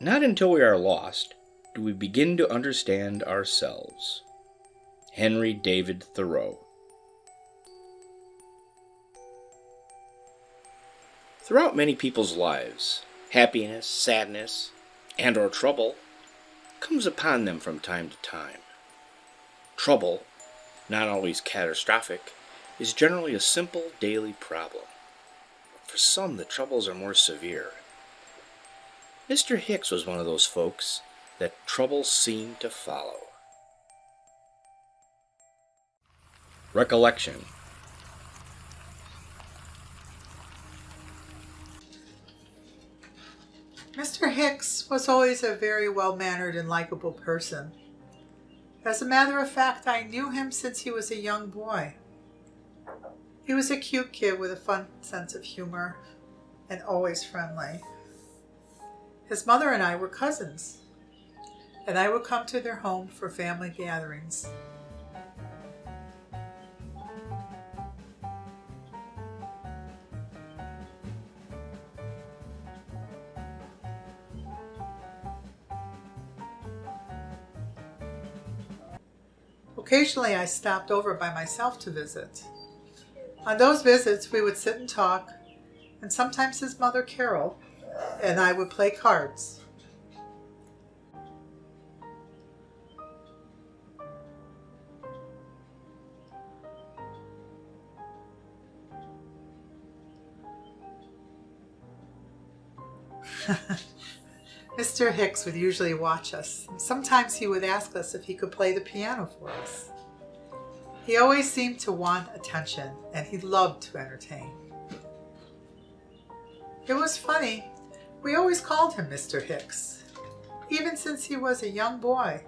Not until we are lost do we begin to understand ourselves. Henry David Thoreau. Throughout many people's lives, happiness, sadness, and or trouble comes upon them from time to time. Trouble, not always catastrophic, is generally a simple daily problem. For some, the troubles are more severe. Mr. Hicks was one of those folks that trouble seemed to follow. Recollection. Mr. Hicks was always a very well-mannered and likable person. As a matter of fact, I knew him since he was a young boy. He was a cute kid with a fun sense of humor and always friendly. His mother and I were cousins, and I would come to their home for family gatherings. Occasionally, I stopped over by myself to visit. On those visits, we would sit and talk, and sometimes his mother, Carol, and I would play cards. Mr. Hicks would usually watch us. Sometimes he would ask us if he could play the piano for us. He always seemed to want attention, and he loved to entertain. It was funny. We always called him Mr. Hicks, even since he was a young boy.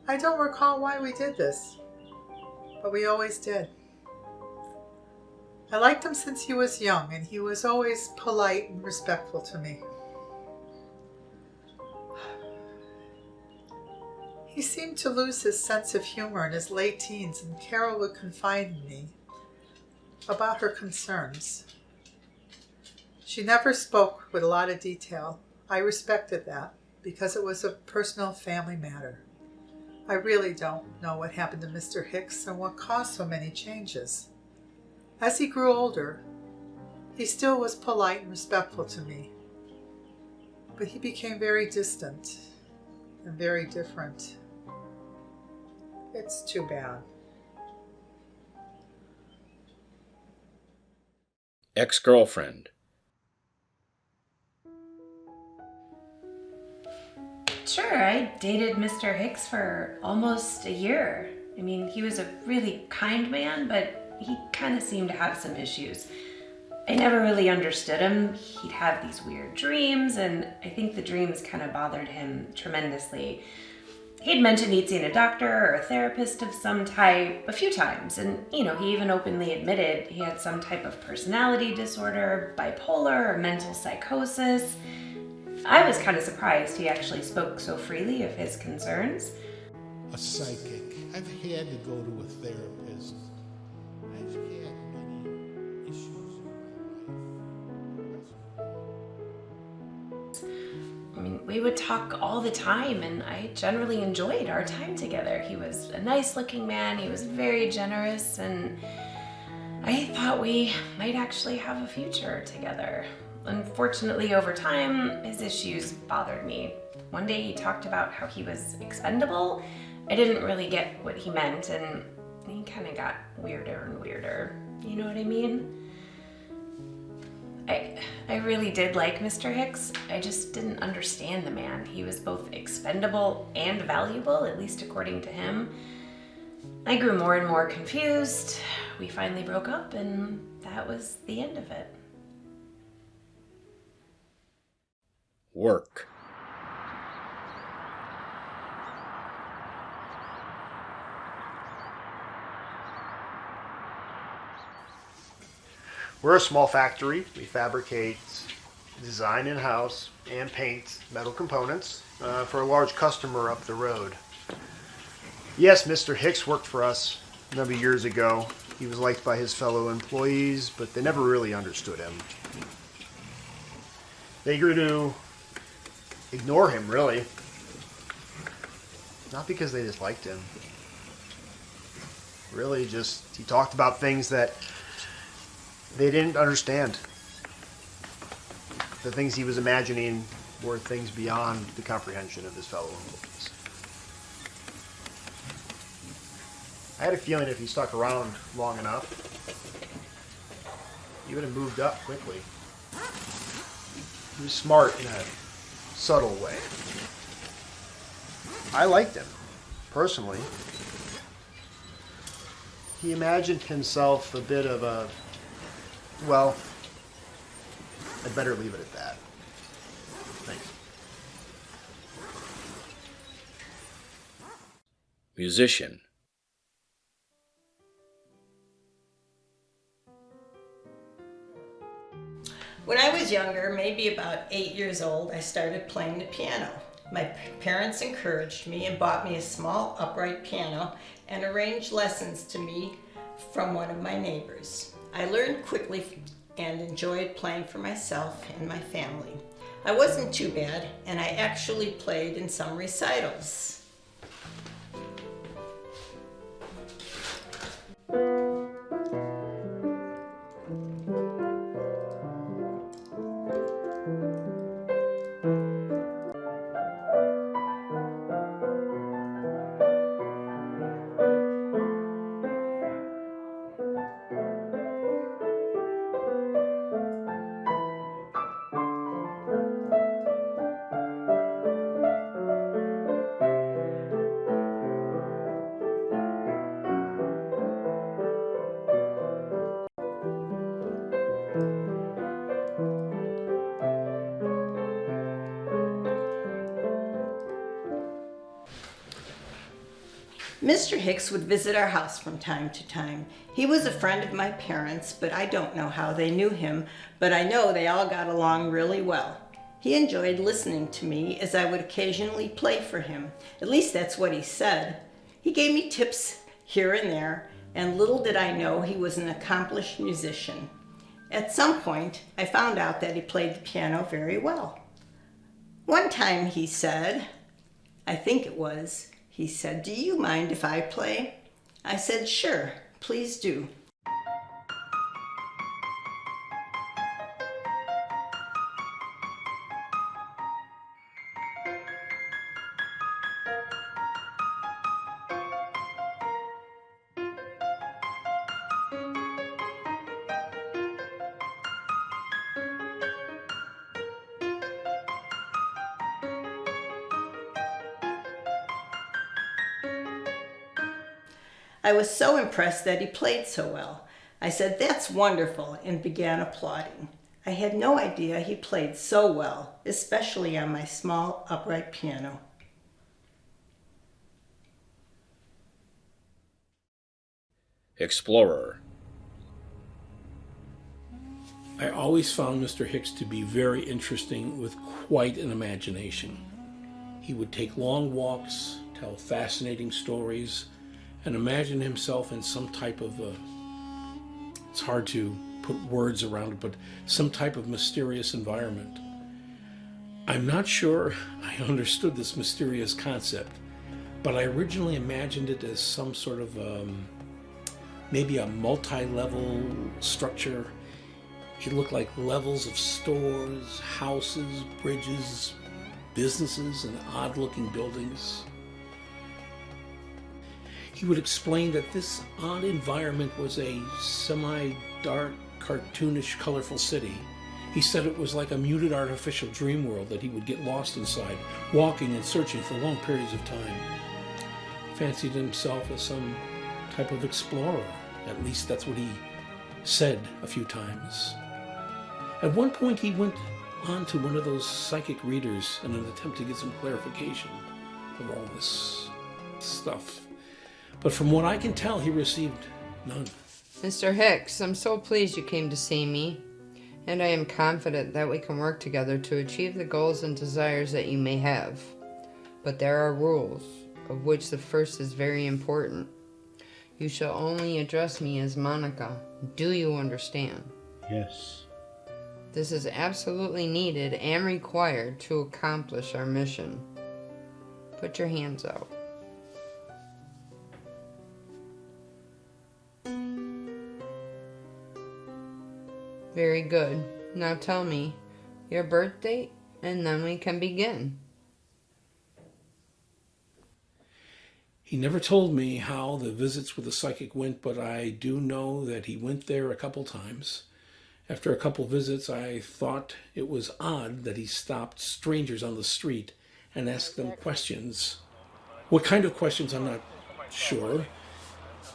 I don't recall why we did this, but we always did. I liked him since he was young, and he was always polite and respectful to me. He seemed to lose his sense of humor in his late teens, and Carol would confide in me about her concerns. She never spoke with a lot of detail. I respected that because it was a personal family matter. I really don't know what happened to Mr. Hicks and what caused so many changes. As he grew older, he still was polite and respectful to me, but he became very distant and very different. It's too bad. Ex-girlfriend. Sure, I dated Mr. Hicks for almost a year. I mean, he was a really kind man, but he kind of seemed to have some issues. I never really understood him. He'd have these weird dreams, and I think the dreams kind of bothered him tremendously. He'd mentioned he'd seen a doctor or a therapist of some type a few times, and, he even openly admitted he had some type of personality disorder, bipolar, or mental psychosis. I was kind of surprised he actually spoke so freely of his concerns. A psychic. I've had to go to a therapist. I've had many issues in my life. I mean, we would talk all the time, and I generally enjoyed our time together. He was a nice-looking man, he was very generous, and I thought we might actually have a future together. Unfortunately, over time, his issues bothered me. One day he talked about how he was expendable. I didn't really get what he meant, and he kind of got weirder and weirder. You know what I mean? I really did like Mr. Hicks. I just didn't understand the man. He was both expendable and valuable, at least according to him. I grew more and more confused. We finally broke up, and that was the end of it. Work. We're a small factory. We fabricate, design in-house, and paint metal components for a large customer up the road. Yes, Mr. Hicks worked for us a number of years ago. He was liked by his fellow employees, but they never really understood him. They grew to ignore him, really. Not because they disliked him. Really, just he talked about things that they didn't understand. The things he was imagining were things beyond the comprehension of his fellow employees. I had a feeling if he stuck around long enough, he would have moved up quickly. He was smart in a subtle way. I liked him, personally. He imagined himself a bit of a, well, I'd better leave it at that. Thanks. Musician. When I was younger, maybe about 8 years old, I started playing the piano. My parents encouraged me and bought me a small upright piano and arranged lessons to me from one of my neighbors. I learned quickly and enjoyed playing for myself and my family. I wasn't too bad, and I actually played in some recitals. Mr. Hicks would visit our house from time to time. He was a friend of my parents, but I don't know how they knew him, but I know they all got along really well. He enjoyed listening to me as I would occasionally play for him. At least that's what he said. He gave me tips here and there, and little did I know he was an accomplished musician. At some point, I found out that he played the piano very well. One time he said, he said, "Do you mind if I play?" I said, "Sure, please do." I was so impressed that he played so well. I said, "That's wonderful," and began applauding. I had no idea he played so well, especially on my small upright piano. Explorer. I always found Mr. Hicks to be very interesting with quite an imagination. He would take long walks, tell fascinating stories, and imagine himself in some type of it's hard to put words around it, but some type of mysterious environment. I'm not sure I understood this mysterious concept, but I originally imagined it as some sort of maybe a multi-level structure. It looked like levels of stores, houses, bridges, businesses, and odd-looking buildings. He would explain that this odd environment was a semi-dark, cartoonish, colorful city. He said it was like a muted artificial dream world that he would get lost inside, walking and searching for long periods of time. Fancied himself as some type of explorer. At least that's what he said a few times. At one point he went on to one of those psychic readers in an attempt to get some clarification of all this stuff. But from what I can tell, he received none. Mr. Hicks, I'm so pleased you came to see me, and I am confident that we can work together to achieve the goals and desires that you may have. But there are rules, of which the first is very important. You shall only address me as Monica. Do you understand? Yes. This is absolutely needed and required to accomplish our mission. Put your hands out. Very good. Now tell me your birth date, and then we can begin. He never told me how the visits with the psychic went, but I do know that he went there a couple times. After a couple visits, I thought it was odd that he stopped strangers on the street and asked them questions. What kind of questions, I'm not sure.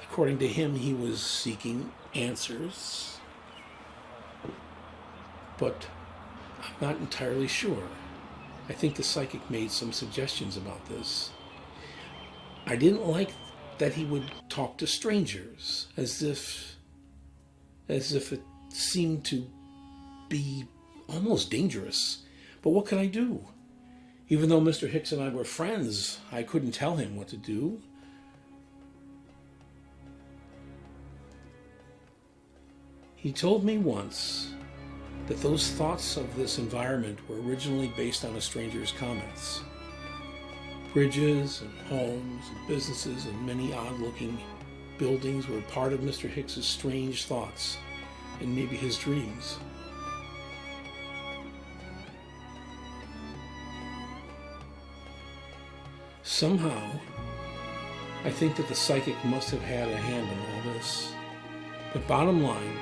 According to him, he was seeking answers, but I'm not entirely sure. I think the psychic made some suggestions about this. I didn't like that he would talk to strangers as if it seemed to be almost dangerous. But what could I do? Even though Mr. Hicks and I were friends, I couldn't tell him what to do. He told me once that those thoughts of this environment were originally based on a stranger's comments. Bridges and homes and businesses and many odd-looking buildings were part of Mr. Hicks's strange thoughts and maybe his dreams. Somehow, I think that the psychic must have had a hand in all this. But bottom line,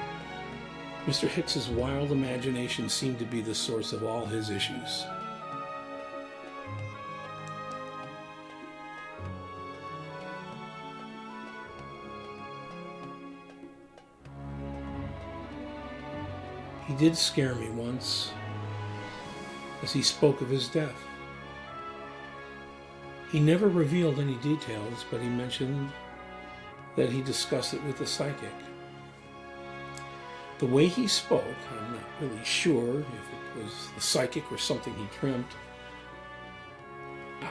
Mr. Hicks's wild imagination seemed to be the source of all his issues. He did scare me once, as he spoke of his death. He never revealed any details, but he mentioned that he discussed it with the psychic. The way he spoke, I'm not really sure if it was the psychic or something he dreamt.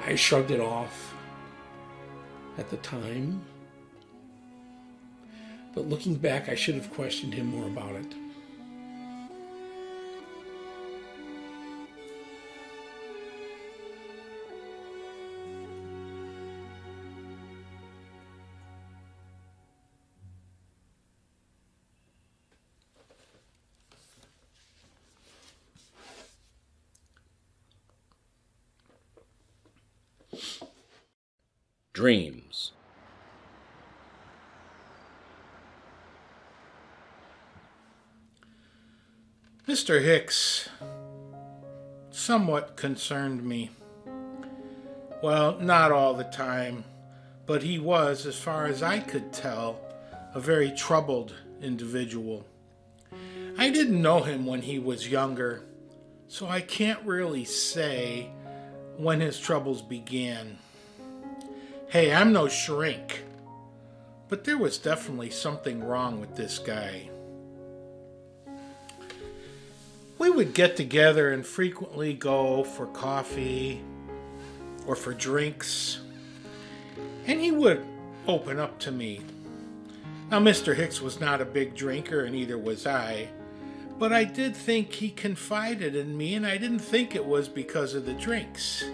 I shrugged it off at the time, but looking back, I should have questioned him more about it. Dreams. Mr. Hicks somewhat concerned me. Well, not all the time, but he was, as far as I could tell, a very troubled individual. I didn't know him when he was younger, so I can't really say when his troubles began. Hey, I'm no shrink, but there was definitely something wrong with this guy. We would get together and frequently go for coffee or for drinks, and he would open up to me. Now, Mr. Hicks was not a big drinker, and neither was I, but I did think he confided in me, and I didn't think it was because of the drinks.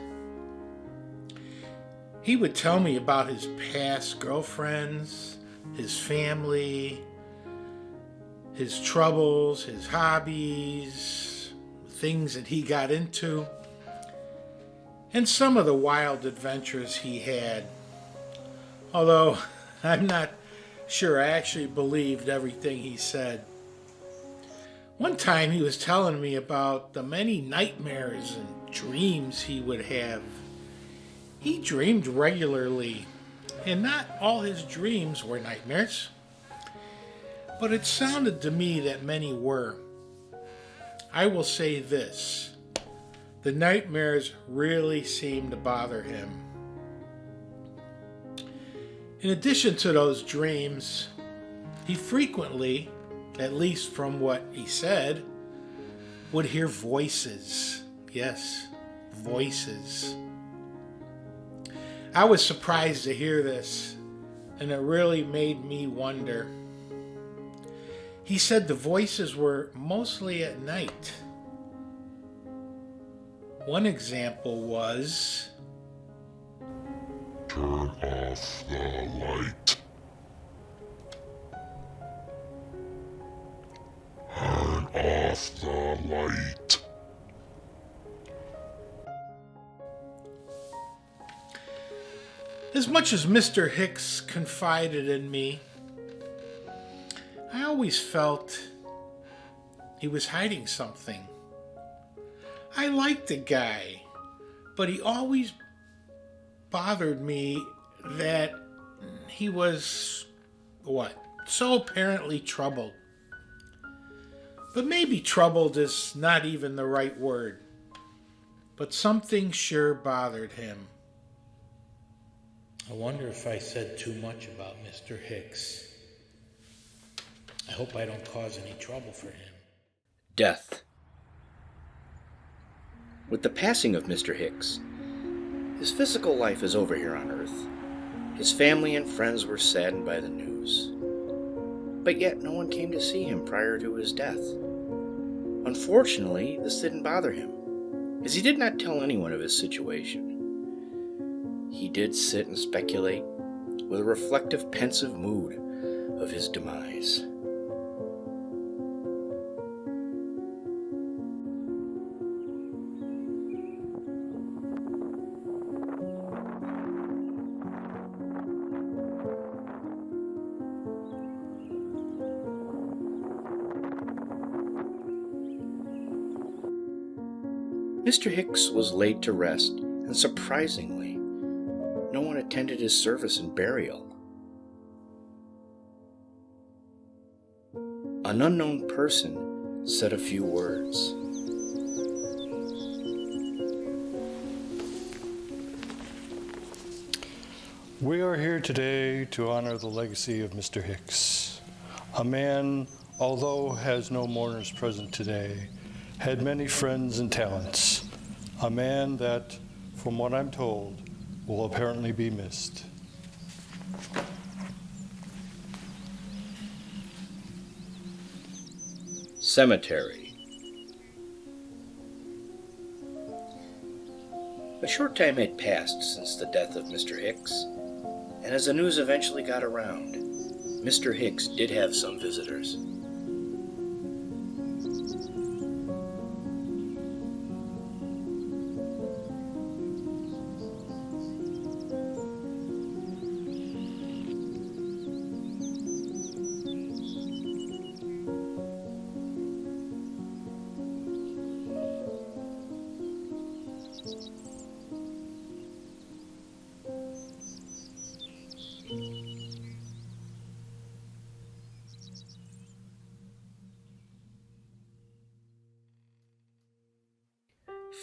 He would tell me about his past girlfriends, his family, his troubles, his hobbies, things that he got into, and some of the wild adventures he had. Although I'm not sure I actually believed everything he said. One time he was telling me about the many nightmares and dreams he would have. He dreamed regularly, and not all his dreams were nightmares, but it sounded to me that many were. I will say this: the nightmares really seemed to bother him. In addition to those dreams, he frequently, at least from what he said, would hear voices. Yes, voices. I was surprised to hear this, and it really made me wonder. He said the voices were mostly at night. One example was, "Turn off the light. Turn off the light." as much as Mr. Hicks confided in me, I always felt he was hiding something. I liked the guy, but he always bothered me that he was, so apparently troubled. But maybe troubled is not even the right word. But something sure bothered him. I wonder if I said too much about Mr. Hicks. I hope I don't cause any trouble for him. Death. With the passing of Mr. Hicks, his physical life is over here on Earth. His family and friends were saddened by the news. But yet no one came to see him prior to his death. Unfortunately, this didn't bother him, as he did not tell anyone of his situation. He did sit and speculate with a reflective, pensive mood of his demise. Mr. Hicks was laid to rest, and surprisingly, no one attended his service and burial. An unknown person said a few words. We are here today to honor the legacy of Mr. Hicks, a man, although has no mourners present today, had many friends and talents, a man that, from what I'm told, will apparently be missed. Cemetery. A short time had passed since the death of Mr. Hicks, and as the news eventually got around, Mr. Hicks did have some visitors.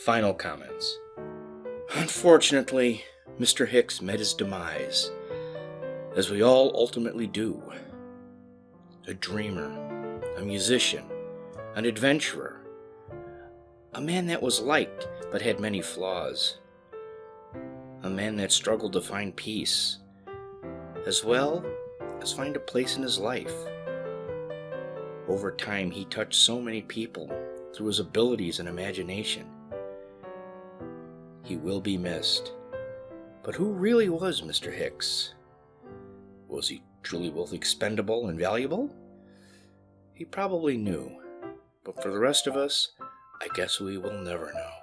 Final comments. Unfortunately, Mr. Hicks met his demise, as we all ultimately do. A dreamer, a musician, an adventurer, a man that was liked but had many flaws, a man that struggled to find peace, as well as find a place in his life. Over time, he touched so many people through his abilities and imagination. He will be missed. But who really was Mr. Hicks? Was he truly both expendable and valuable? He probably knew. But for the rest of us, I guess we will never know.